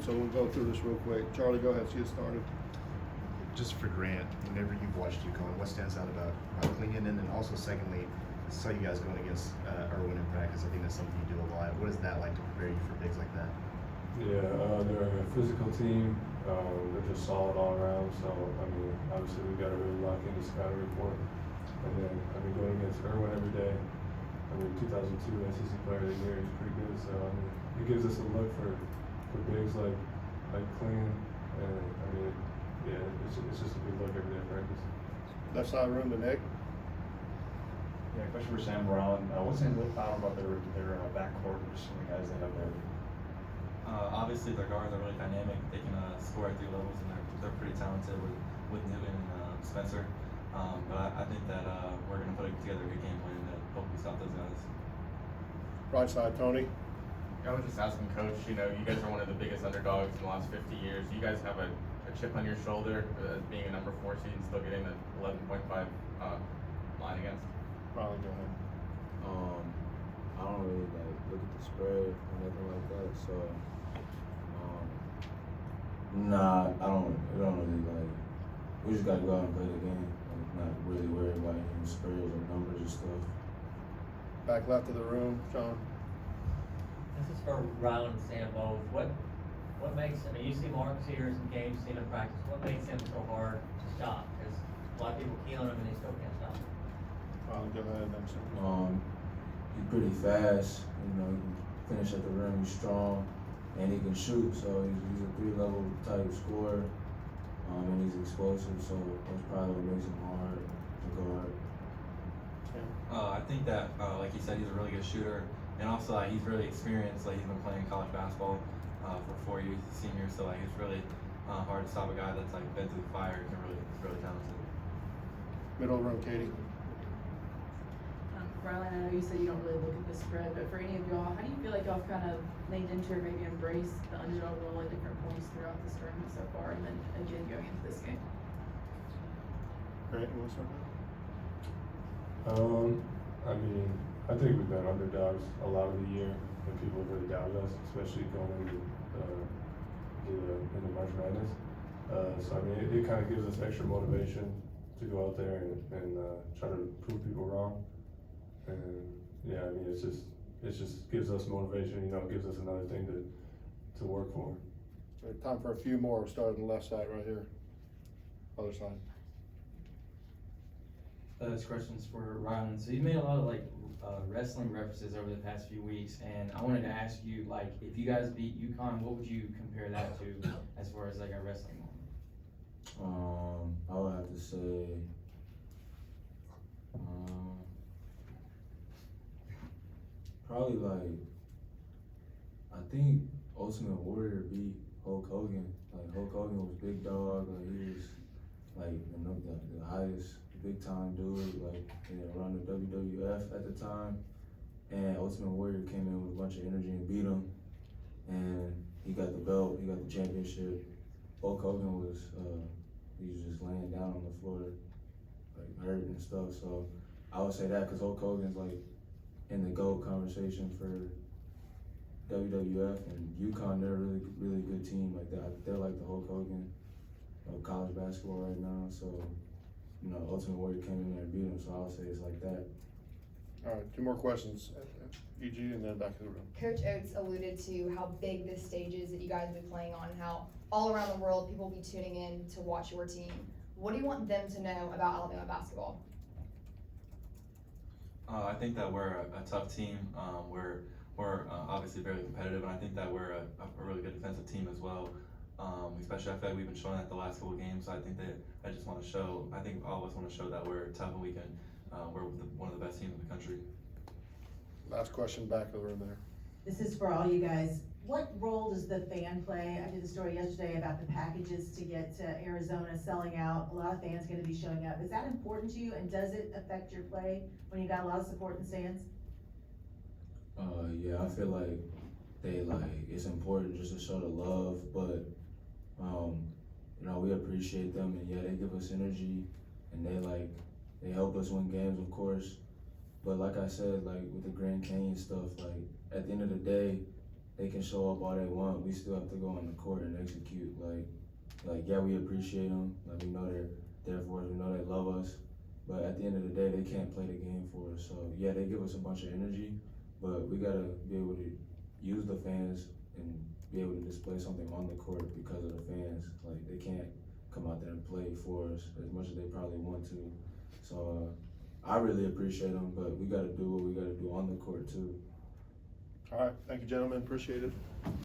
so we'll go through this real quick. Charlie, go ahead, see it started. Just for Grant, whenever you've watched UConn, what stands out about Klingen? And then also, secondly, I saw you guys going against Irwin in practice. I think that's something you do a lot. What is that like to prepare you for bigs like that? Yeah, they're a physical team. They're just solid all around. So, I mean, obviously we got to really lock in the scouting report. And then, I mean, going against Irwin every day. I mean, 2002 SEC Player of the Year is pretty good. So, I mean, it gives us a look for bigs like Klingen. And, I mean, yeah, it's just a good look every day at practice. Left side room to Nick. Yeah, question for Sam Brown. What's it about their backcourt, just some of the guys they have there? Obviously, their guards are really dynamic. They can score at 3 levels, and they're pretty talented with Newton and Spencer. But I think that we're going to put together a good game plan to hopefully stop those guys. Right side, Tony. I was just asking, Coach, you know, you guys are one of the biggest underdogs in the last 50 years. You guys have a chip on your shoulder as being a number 4 seed and still getting the 11.5 line against? Probably go ahead. I don't really look at the spread or nothing like that. So, nah, I don't really we just gotta go out and play the game. Not really worried about any spreads or numbers and stuff. Back left of the room, John. This is for Rylan and Sam both. What makes, I mean, you see Marcus here in some games, seen him practice. What makes him so hard to stop? Because a lot of people key on him and they still can't stop him. Probably go ahead and then He's pretty fast. You know, he can finish at the rim. He's strong, and he can shoot. So he's a 3-level type scorer, and he's explosive. So that's probably what makes him hard to guard. I think that, like you said, he's a really good shooter, and also he's really experienced. He's been playing college basketball for 4 years, he's a senior. So it's really hard to stop a guy that's been through the fire and is really talented. middle room, Katie. Rylan, I know you said you don't really look at the spread, but for any of y'all, how do you feel like y'all kind of leaned into or maybe embraced the underdog role at different points throughout this tournament so far, and then again going into this game? Grant, you want to start? I mean, I think we've been underdogs a lot of the year, and people really doubted us, especially going into March Madness. So I mean, it kind of gives us extra motivation to go out there and try to prove people wrong. And yeah, I mean, it just gives us motivation. You know, it gives us another thing to work for. Time for a few more. We'll start on the left side right here. Other side. This question's for Rylan. So you made a lot of wrestling references over the past few weeks, and I wanted to ask you, if you guys beat UConn, what would you compare that to as far as a wrestling moment? I would have to say, probably I think Ultimate Warrior beat Hulk Hogan. Hulk Hogan was big dog. He was the highest big time dude around the WWF at the time. And Ultimate Warrior came in with a bunch of energy and beat him. And he got the belt. He got the championship. Hulk Hogan was he was just laying down on the floor, hurt and stuff. So I would say that because Hulk Hogan's in the GOAT conversation for WWF, and UConn, they're a really, really good team. They're like the Hulk Hogan of college basketball right now. So, Ultimate Warrior came in there and beat him. So I would say it's like that. All right, 2 more questions. EG and then back to the room. Coach Oates alluded to how big this stage is that you guys will be playing on, and how all around the world people will be tuning in to watch your team. What do you want them to know about Alabama basketball? I think that we're a tough team. We're obviously very competitive, and I think that we're a really good defensive team as well. Especially I feel like we've been showing that the last couple of games. So I think that I think all of us want to show that we're tough and we can. We're one of the best teams in the country. Last question, back of the room there. This is for all you guys. What role does the fan play? I did a story yesterday about the packages to get to Arizona selling out. A lot of fans going to be showing up. Is that important to you, and does it affect your play when you got a lot of support in the stands? Yeah, I feel like it's important just to show the love, but we appreciate them, and yeah, they give us energy, and they help us win games, of course. But like I said, with the Grand Canyon stuff, at the end of the day, they can show up all they want. We still have to go on the court and execute. Like yeah, we appreciate them. Like we know they're there for us. We know they love us. But at the end of the day, they can't play the game for us. So yeah, they give us a bunch of energy, but we gotta be able to use the fans and be able to display something on the court because of the fans. Like they can't come out there and play for us as much as they probably want to. So I really appreciate them, but we gotta do what we gotta do on the court too. All right, thank you, gentlemen, appreciate it.